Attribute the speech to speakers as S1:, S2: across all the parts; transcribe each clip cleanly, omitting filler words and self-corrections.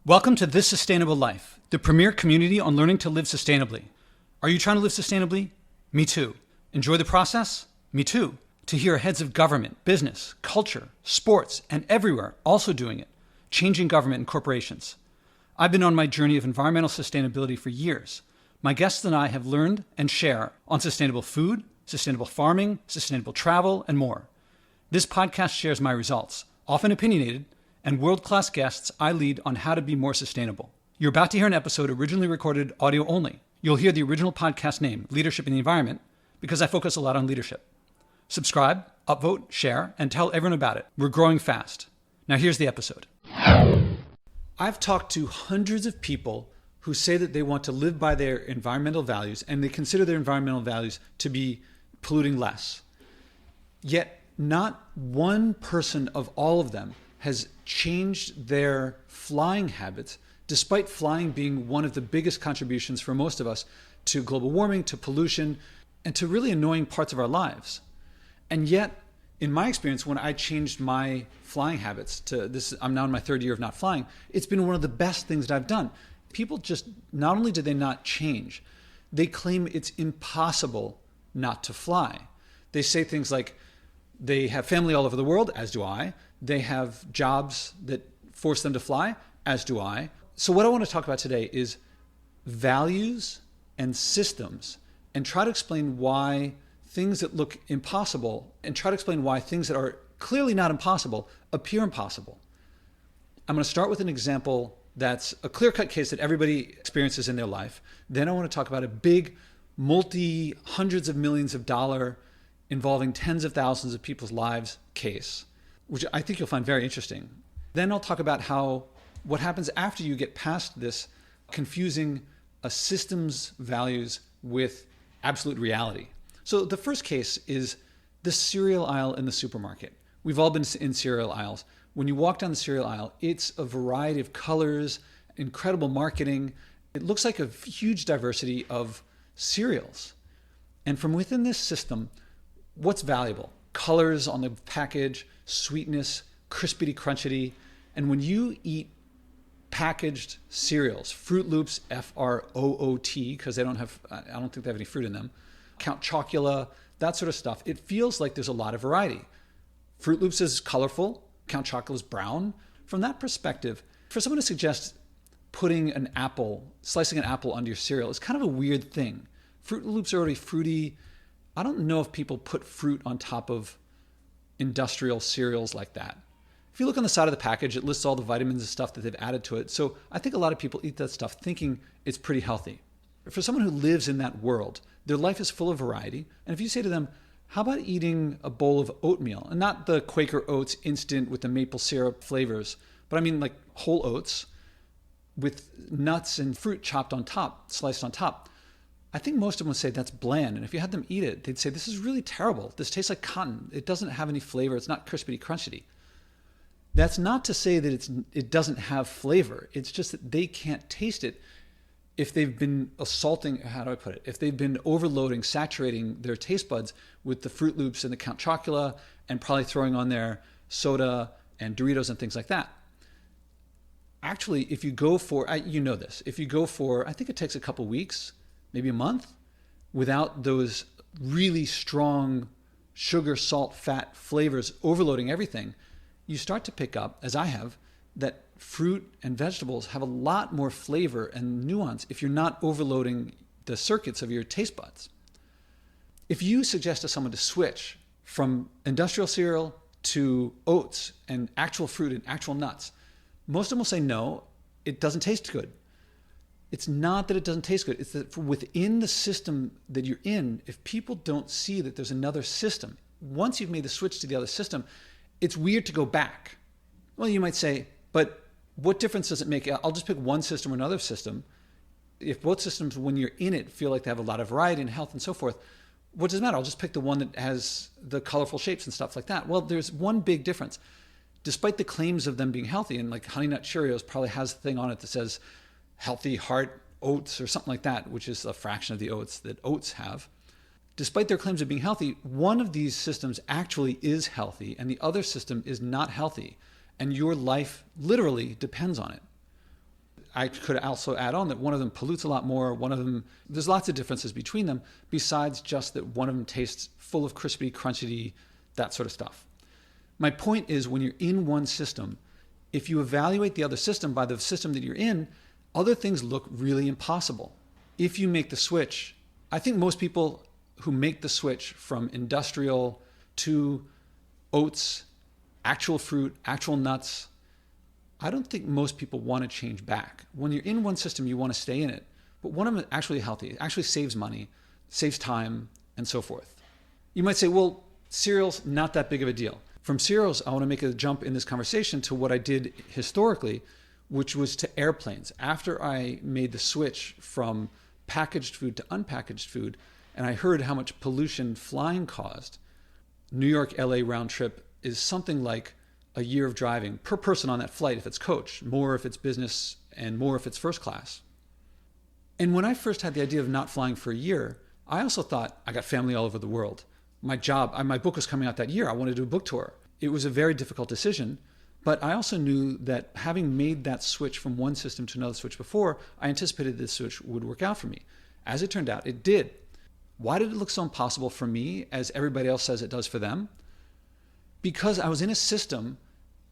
S1: Welcome to This Sustainable Life, the premier community on learning to live sustainably. Are you trying to live sustainably? Me too. Enjoy the process? Me too. To hear heads of government, business, culture, sports, and everywhere also doing it, changing government and corporations. I've been on my journey of environmental sustainability for years. My guests and I have learned and share on sustainable food, sustainable farming, sustainable travel, and more. This podcast shares my results, often opinionated, and world-class guests I lead on how to be more sustainable. You're about to hear an episode originally recorded audio only. You'll hear the original podcast name, Leadership in the Environment, because I focus a lot on leadership. Subscribe, upvote, share, and tell everyone about it. We're growing fast. Now here's the episode. I've talked to hundreds of people who say that they want to live by their environmental values and they consider their environmental values to be polluting less. Yet not one person of all of them has changed their flying habits, despite flying being one of the biggest contributions for most of us to global warming, to pollution, and to really annoying parts of our lives. And yet, in my experience, when I changed my flying habits to this, I'm now in my third year of not flying, it's been one of the best things that I've done. People just, not only did they not change, they claim it's impossible not to fly. They say things like, they have family all over the world, as do I. They have jobs that force them to fly, as do I. So what I want to talk about today is values and systems, and try to explain why things that look impossible, and try to explain why things that are clearly not impossible appear impossible. I'm going to start with an example that's a clear-cut case that everybody experiences in their life. Then I want to talk about a big, hundreds of millions of dollar, involving tens of thousands of people's lives case, which I think you'll find very interesting. Then I'll talk about what happens after you get past this confusing a system's values with absolute reality. So the first case is the cereal aisle in the supermarket. We've all been in cereal aisles. When you walk down the cereal aisle, it's a variety of colors, incredible marketing. It looks like a huge diversity of cereals. And from within this system, what's valuable? Colors on the package, sweetness, crispity, crunchity. And when you eat packaged cereals, Froot Loops, F-R-O-O-T, because I don't think they have any fruit in them, Count Chocula, that sort of stuff, it feels like there's a lot of variety. Froot Loops is colorful, Count Chocula is brown. From that perspective, for someone to suggest putting slicing an apple onto your cereal is kind of a weird thing. Froot Loops are already fruity. I don't know if people put fruit on top of industrial cereals like that. If you look on the side of the package, it lists all the vitamins and stuff that they've added to it. So I think a lot of people eat that stuff thinking it's pretty healthy. For someone who lives in that world, their life is full of variety. And if you say to them, how about eating a bowl of oatmeal? And not the Quaker Oats instant with the maple syrup flavors, but I mean like whole oats with nuts and fruit chopped on top, sliced on top. I think most of them would say that's bland. And if you had them eat it, they'd say, this is really terrible. This tastes like cotton. It doesn't have any flavor. It's not crispity, crunchy. That's not to say that it doesn't have flavor. It's just that they can't taste it if they've been if they've been overloading, saturating their taste buds with the Froot Loops and the Count Chocula and probably throwing on their soda and Doritos and things like that. Actually, if you go for, if you go for, I think it takes a couple weeks, maybe a month, without those really strong sugar, salt, fat flavors overloading everything, you start to pick up, as I have, that fruit and vegetables have a lot more flavor and nuance if you're not overloading the circuits of your taste buds. If you suggest to someone to switch from industrial cereal to oats and actual fruit and actual nuts, most of them will say, no, it doesn't taste good. It's not that it doesn't taste good. It's that within the system that you're in, if people don't see that there's another system, once you've made the switch to the other system, it's weird to go back. Well, you might say, but what difference does it make? I'll just pick one system or another system. If both systems, when you're in it, feel like they have a lot of variety and health and so forth, what does it matter? I'll just pick the one that has the colorful shapes and stuff like that. Well, there's one big difference. Despite the claims of them being healthy, and like Honey Nut Cheerios probably has a thing on it that says healthy heart oats or something like that, which is a fraction of the oats that oats have. Despite their claims of being healthy, one of these systems actually is healthy and the other system is not healthy. And your life literally depends on it. I could also add on that one of them pollutes a lot more. One of them, there's lots of differences between them besides just that one of them tastes full of crispy, crunchy, that sort of stuff. My point is, when you're in one system, if you evaluate the other system by the system that you're in, other things look really impossible. If you make the switch, I think most people who make the switch from industrial to oats, actual fruit, actual nuts, I don't think most people want to change back. When you're in one system, you want to stay in it. But one of them is actually healthy. It actually saves money, saves time, and so forth. You might say, well, cereal's not that big of a deal. From cereals, I want to make a jump in this conversation to what I did historically, which was to airplanes. After I made the switch from packaged food to unpackaged food, and I heard how much pollution flying caused, New York, LA round trip is something like a year of driving per person on that flight if it's coach, more if it's business, and more if it's first class. And when I first had the idea of not flying for a year, I also thought, I got family all over the world. My book was coming out that year. I wanted to do a book tour. It was a very difficult decision, but I also knew that having made that switch from one system to another switch before, I anticipated this switch would work out for me. As it turned out, it did. Why did it look so impossible for me as everybody else says it does for them? Because I was in a system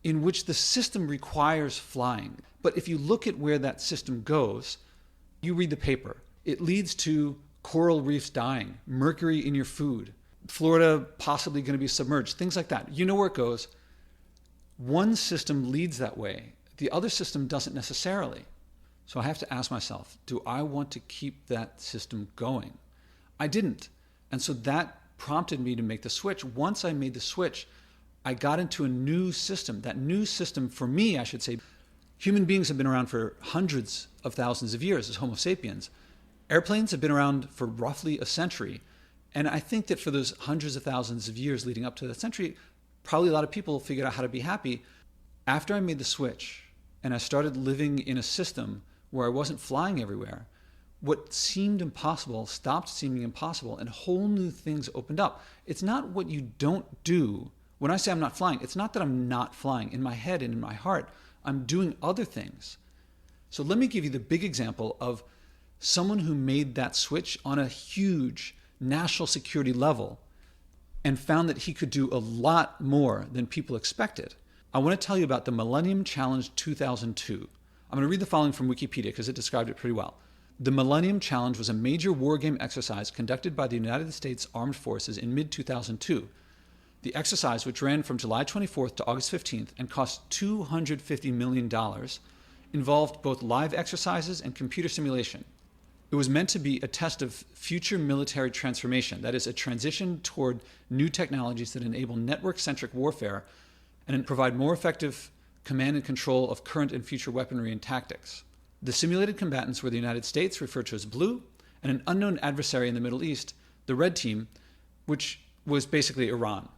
S1: in which the system requires flying. But if you look at where that system goes, you read the paper. It leads to coral reefs dying, mercury in your food, Florida possibly going to be submerged, things like that. You know where it goes. One system leads that way. The other system doesn't necessarily. So I have to ask myself, do I want to keep that system going? I didn't. And so that prompted me to make the switch. Once I made the switch, I got into a new system. That new system, for me, I should say, human beings have been around for hundreds of thousands of years as Homo sapiens. Airplanes have been around for roughly a century. And I think that for those hundreds of thousands of years leading up to that century, probably a lot of people figured out how to be happy. After I made the switch and I started living in a system where I wasn't flying everywhere, what seemed impossible stopped seeming impossible and whole new things opened up. It's not what you don't do. When I say I'm not flying, it's not that I'm not flying. In my head and in my heart, I'm doing other things. So let me give you the big example of someone who made that switch on a huge national security level and found that he could do a lot more than people expected. I want to tell you about the Millennium Challenge 2002. I'm going to read the following from Wikipedia because it described it pretty well. The Millennium Challenge was a major war game exercise conducted by the United States Armed Forces in mid-2002. The exercise, which ran from July 24th to August 15th and cost $250 million, involved both live exercises and computer simulation. It was meant to be a test of future military transformation, that is, a transition toward new technologies that enable network-centric warfare and provide more effective command and control of current and future weaponry and tactics. The simulated combatants were the United States, referred to as Blue, and an unknown adversary in the Middle East, the Red Team, which was basically Iran.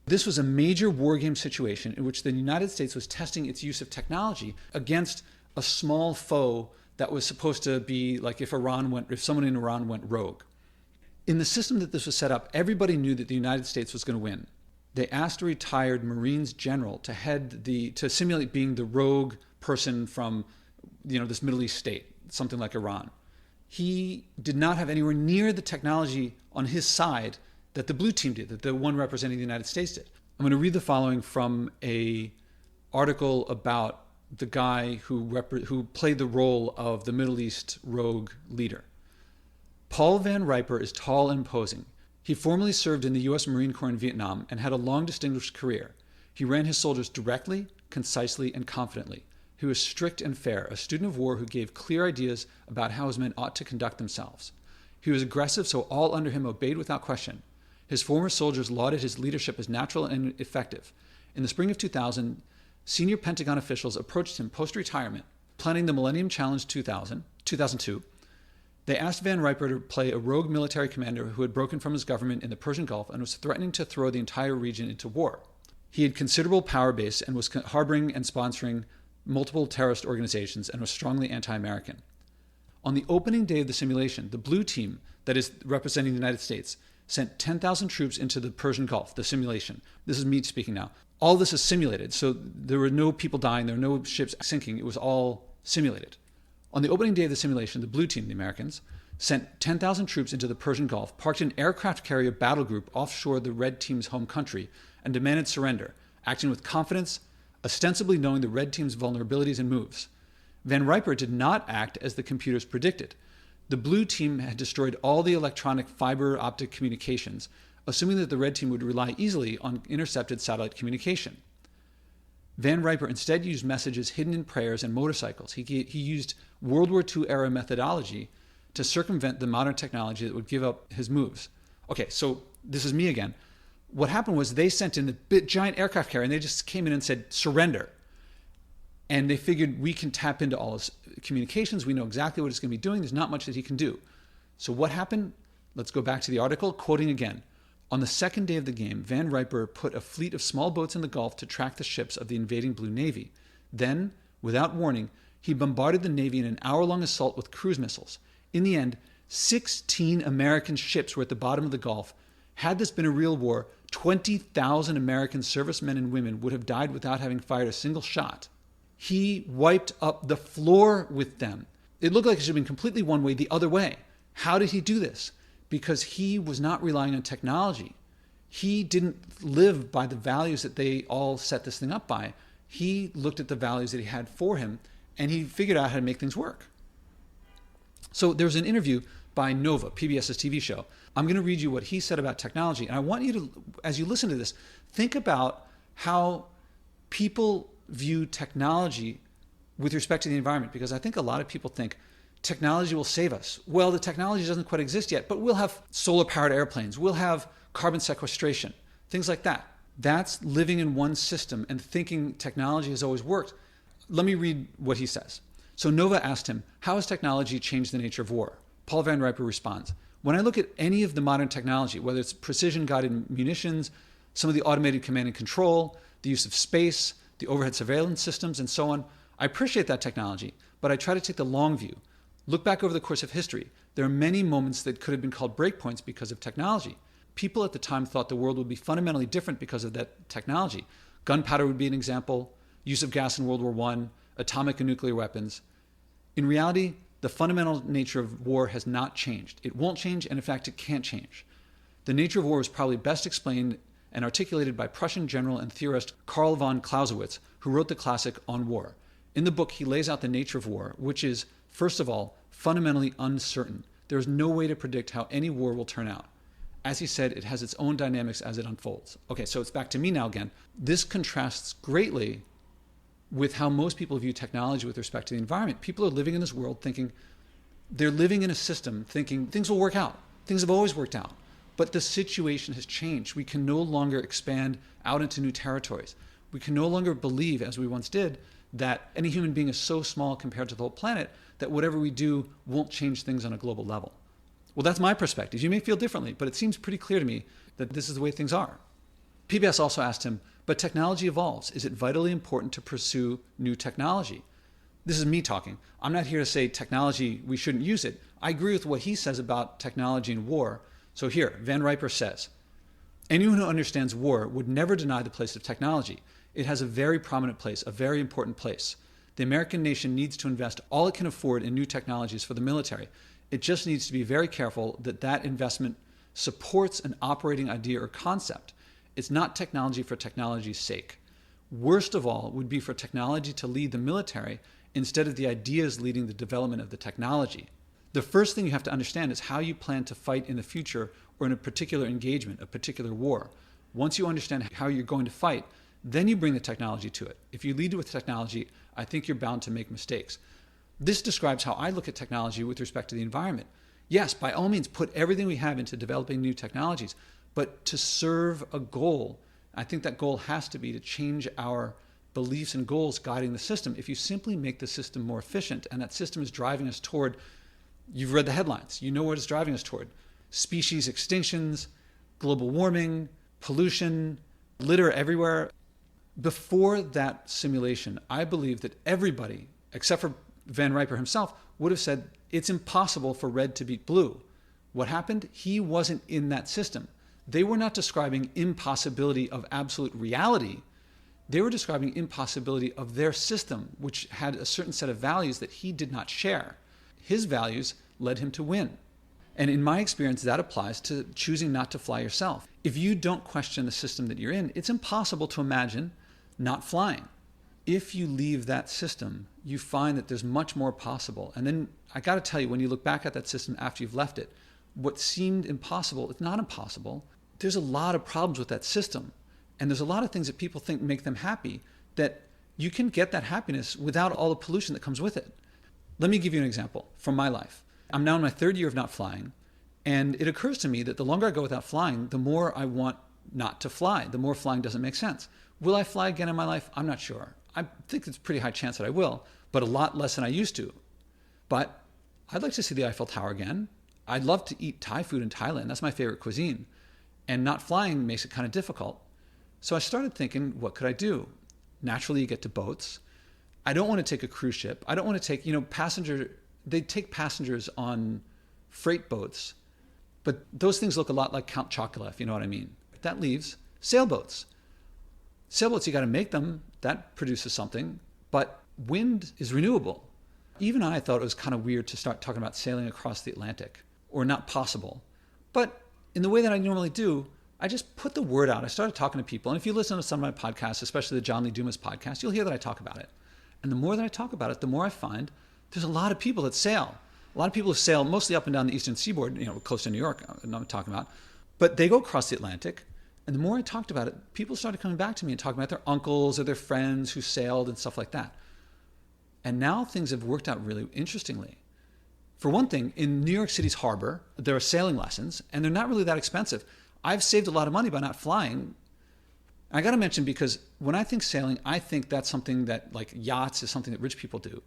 S1: This was a major war game situation in which the United States was testing its use of technology against a small foe that was supposed to be like if someone in Iran went rogue. In the system that this was set up, everybody knew that the United States was going to win. They asked a retired Marines general to simulate being the rogue person from, this Middle East state, something like Iran. He did not have anywhere near the technology on his side that the Blue Team did, that the one representing the United States did. I'm going to read the following from an article about the guy who played the role of the Middle East rogue leader. Paul Van Riper is tall and imposing. He formerly served in the U.S. Marine Corps in Vietnam and had a long distinguished career. He ran his soldiers directly, concisely, and confidently. He was strict and fair, a student of war who gave clear ideas about how his men ought to conduct themselves. He was aggressive, so all under him obeyed without question. His former soldiers lauded his leadership as natural and effective. In the spring of 2000, senior Pentagon officials approached him post-retirement, planning the Millennium Challenge 2002. They asked Van Riper to play a rogue military commander who had broken from his government in the Persian Gulf and was threatening to throw the entire region into war. He had considerable power base and was harboring and sponsoring multiple terrorist organizations and was strongly anti-American. On the opening day of the simulation, the Blue Team, that is representing the United States, sent 10,000 troops into the Persian Gulf, the simulation. This is me speaking now. All this is simulated, so there were no people dying, there were no ships sinking. It was all simulated. On the opening day of the simulation, the blue team, the Americans, sent 10,000 troops into the Persian Gulf, parked an aircraft carrier battle group offshore the red team's home country, and demanded surrender, acting with confidence, ostensibly knowing the red team's vulnerabilities and moves. Van Riper did not act as the computers predicted. The blue team had destroyed all the electronic fiber optic communications, assuming that the red team would rely easily on intercepted satellite communication. Van Riper instead used messages hidden in prayers and motorcycles. He used World War II era methodology to circumvent the modern technology that would give up his moves. Okay, so this is me again. What happened was they sent in the big, giant aircraft carrier and they just came in and said, surrender. And they figured we can tap into all his communications. We know exactly what it's going to be doing. There's not much that he can do. So what happened? Let's go back to the article, quoting again. On the second day of the game, Van Riper put a fleet of small boats in the Gulf to track the ships of the invading Blue Navy. Then, without warning, he bombarded the Navy in an hour-long assault with cruise missiles. In the end, 16 American ships were at the bottom of the Gulf. Had this been a real war, 20,000 American servicemen and women would have died without having fired a single shot. He wiped up the floor with them. It looked like it should have been completely one way, the other way. How did he do this? Because he was not relying on technology. He didn't live by the values that they all set this thing up by. He looked at the values that he had for him, and he figured out how to make things work. So there was an interview by Nova, PBS's TV show. I'm going to read you what he said about technology. And I want you to, as you listen to this, think about how people view technology with respect to the environment, because I think a lot of people think technology will save us. Well, the technology doesn't quite exist yet, but we'll have solar-powered airplanes. We'll have carbon sequestration, things like that. That's living in one system and thinking technology has always worked. Let me read what he says. So Nova asked him, how has technology changed the nature of war? Paul Van Riper responds, when I look at any of the modern technology, whether it's precision-guided munitions, some of the automated command and control, the use of space, the overhead surveillance systems, and so on, I appreciate that technology, but I try to take the long view. Look back over the course of history. There are many moments that could have been called breakpoints because of technology. People at the time thought the world would be fundamentally different because of that technology. Gunpowder would be an example, use of gas in World War I, atomic and nuclear weapons. In reality, the fundamental nature of war has not changed. It won't change, and in fact, it can't change. The nature of war is probably best explained and articulated by Prussian general and theorist Karl von Clausewitz, who wrote the classic On War. In the book, he lays out the nature of war, which is, first of all, fundamentally uncertain. There is no way to predict how any war will turn out. As he said, it has its own dynamics as it unfolds. Okay, so it's back to me now again. This contrasts greatly with how most people view technology with respect to the environment. People are living in this world thinking, they're living in a system thinking things will work out. Things have always worked out. But the situation has changed. We can no longer expand out into new territories. We can no longer believe, as we once did, that any human being is so small compared to the whole planet that whatever we do won't change things on a global level. Well, that's my perspective. You may feel differently, but it seems pretty clear to me that this is the way things are. PBS also asked him, but technology evolves. Is it vitally important to pursue new technology? This is me talking. I'm not here to say technology, we shouldn't use it. I agree with what he says about technology and war. So here, Van Riper says, anyone who understands war would never deny the place of technology. It has a very prominent place, a very important place. The American nation needs to invest all it can afford in new technologies for the military. It just needs to be very careful that that investment supports an operating idea or concept. It's not technology for technology's sake. Worst of all would be for technology to lead the military instead of the ideas leading the development of the technology. The first thing you have to understand is how you plan to fight in the future or in a particular engagement, a particular war. Once you understand how you're going to fight, then you bring the technology to it. If you lead with technology, I think you're bound to make mistakes. This describes how I look at technology with respect to the environment. Yes, by all means, put everything we have into developing new technologies, but to serve a goal. I think that goal has to be to change our beliefs and goals guiding the system. If you simply make the system more efficient and that system is driving us toward, you've read the headlines, you know what it's driving us toward. Species extinctions, global warming, pollution, litter everywhere. Before that simulation, I believe that everybody, except for Van Riper himself, would have said it's impossible for red to beat blue. What happened? He wasn't in that system. They were not describing impossibility of absolute reality. They were describing impossibility of their system, which had a certain set of values that he did not share. His values led him to win. And in my experience, that applies to choosing not to fly yourself. If you don't question the system that you're in, it's impossible to imagine not flying. If you leave that system, you find that there's much more possible. And then I got to tell you, when you look back at that system after you've left it, what seemed impossible, it's not impossible. There's a lot of problems with that system. And there's a lot of things that people think make them happy that you can get that happiness without all the pollution that comes with it. Let me give you an example from my life. I'm now in my third year of not flying. And it occurs to me that the longer I go without flying, the more I want not to fly. The more flying doesn't make sense. Will I fly again in my life? I'm not sure. I think it's a pretty high chance that I will, but a lot less than I used to. But I'd like to see the Eiffel Tower again. I'd love to eat Thai food in Thailand. That's my favorite cuisine. And not flying makes it kind of difficult. So I started thinking, what could I do? Naturally, you get to boats. I don't want to take a cruise ship. I don't want to take, they take passengers on freight boats, but those things look a lot like Count Chocula, if you know what I mean. That leaves sailboats. Sailboats, you got to make them. That produces something, but wind is renewable. Even I thought it was kind of weird to start talking about sailing across the Atlantic, or not possible. But in the way that I normally do, I just put the word out. I started talking to people. And if you listen to some of my podcasts, especially the John Lee Dumas podcast, you'll hear that I talk about it. And the more that I talk about it, the more I find there's a lot of people that sail. A lot of people who sail mostly up and down the eastern seaboard, close to New York, I'm talking about. But they go across the Atlantic. And the more I talked about it, people started coming back to me and talking about their uncles or their friends who sailed and stuff like that. And now things have worked out really interestingly. For one thing, in New York City's harbor, there are sailing lessons, and they're not really that expensive. I've saved a lot of money by not flying. I got to mention, because when I think sailing, I think that's something that, like yachts, is something that rich people do.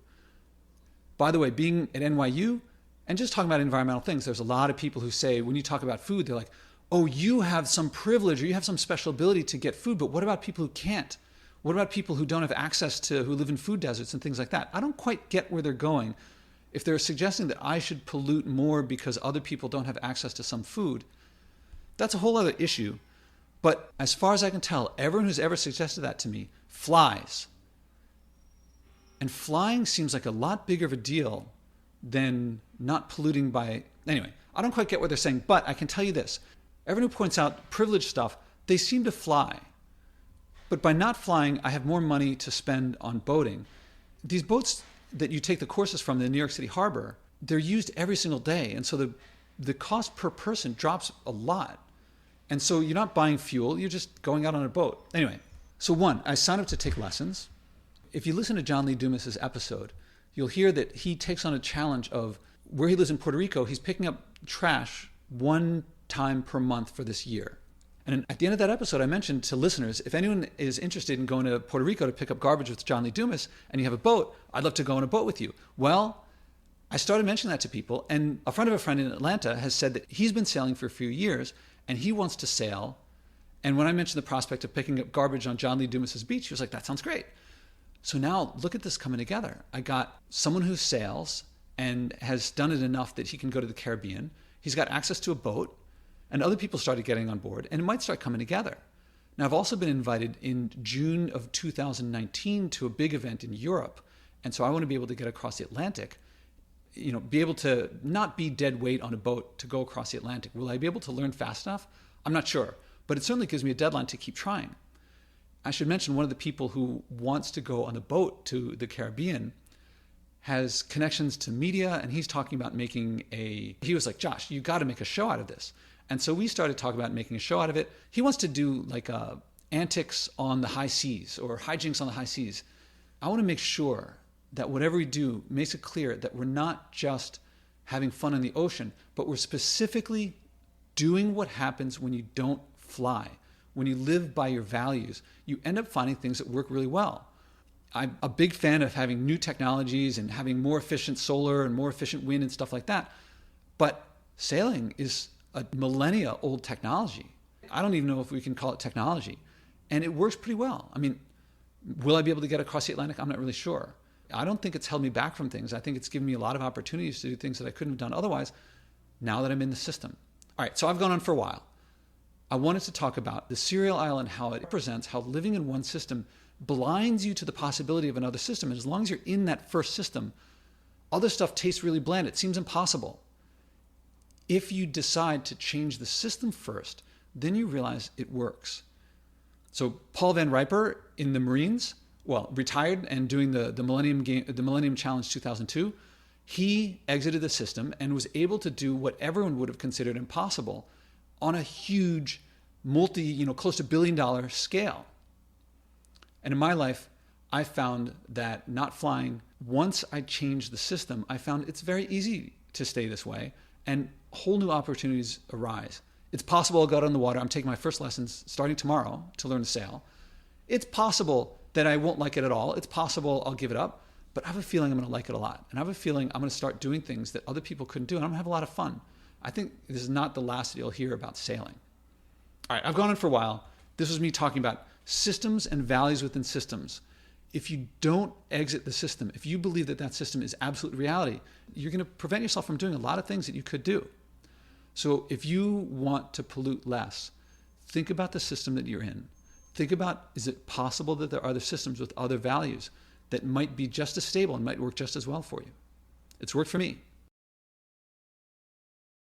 S1: By the way, being at NYU and just talking about environmental things, there's a lot of people who say, when you talk about food, they're like, oh, you have some privilege or you have some special ability to get food, but what about people who can't? What about people who don't have access to, who live in food deserts and things like that? I don't quite get where they're going. If they're suggesting that I should pollute more because other people don't have access to some food, that's a whole other issue. But as far as I can tell, everyone who's ever suggested that to me flies. And flying seems like a lot bigger of a deal than not polluting by... Anyway, I don't quite get what they're saying, but I can tell you this. Everyone who points out privileged stuff, they seem to fly. But by not flying, I have more money to spend on boating. These boats that you take the courses from in the New York City harbor, they're used every single day. And so the cost per person drops a lot. And so you're not buying fuel, you're just going out on a boat. Anyway, so one, I signed up to take lessons. If you listen to John Lee Dumas' episode, you'll hear that he takes on a challenge of where he lives in Puerto Rico, he's picking up trash one time per month for this year. And at the end of that episode, I mentioned to listeners, if anyone is interested in going to Puerto Rico to pick up garbage with John Lee Dumas and you have a boat, I'd love to go on a boat with you. Well, I started mentioning that to people, and a friend of a friend in Atlanta has said that he's been sailing for a few years and he wants to sail. And when I mentioned the prospect of picking up garbage on John Lee Dumas' beach, he was like, that sounds great. So now look at this coming together. I got someone who sails and has done it enough that he can go to the Caribbean. He's got access to a boat, and other people started getting on board, and it might start coming together. Now, I've also been invited in June of 2019 to a big event in Europe. And so I want to be able to get across the Atlantic, be able to not be dead weight on a boat to go across the Atlantic. Will I be able to learn fast enough? I'm not sure, but it certainly gives me a deadline to keep trying. I should mention one of the people who wants to go on a boat to the Caribbean has connections to media, and he's talking about he was like, Josh, you got to make a show out of this. And so we started talking about making a show out of it. He wants to do like antics on the high seas or hijinks on the high seas. I want to make sure that whatever we do makes it clear that we're not just having fun in the ocean, but we're specifically doing what happens when you don't fly. When you live by your values, you end up finding things that work really well. I'm a big fan of having new technologies and having more efficient solar and more efficient wind and stuff like that. But sailing is a millennia old technology. I don't even know if we can call it technology. And it works pretty well. I mean, will I be able to get across the Atlantic? I'm not really sure. I don't think it's held me back from things. I think it's given me a lot of opportunities to do things that I couldn't have done otherwise now that I'm in the system. All right, so I've gone on for a while. I wanted to talk about the cereal aisle and how it represents how living in one system blinds you to the possibility of another system. And as long as you're in that first system, other stuff tastes really bland. It seems impossible. If you decide to change the system first, then you realize it works. So Paul Van Riper in the Marines, retired and doing the Millennium Challenge 2002, he exited the system and was able to do what everyone would have considered impossible on a huge close to $1 billion scale. And in my life, I found that not flying, once I changed the system, I found it's very easy to stay this way and whole new opportunities arise. It's possible I'll go out on the water. I'm taking my first lessons starting tomorrow to learn to sail. It's possible that I won't like it at all. It's possible I'll give it up, but I have a feeling I'm going to like it a lot. And I have a feeling I'm going to start doing things that other people couldn't do, and I'm going to have a lot of fun. I think this is not the last that you'll hear about sailing. All right, I've gone on for a while. This was me talking about systems and values within systems. If you don't exit the system, if you believe that that system is absolute reality, you're going to prevent yourself from doing a lot of things that you could do. So if you want to pollute less, think about the system that you're in. Think about, is it possible that there are other systems with other values that might be just as stable and might work just as well for you? It's worked for me.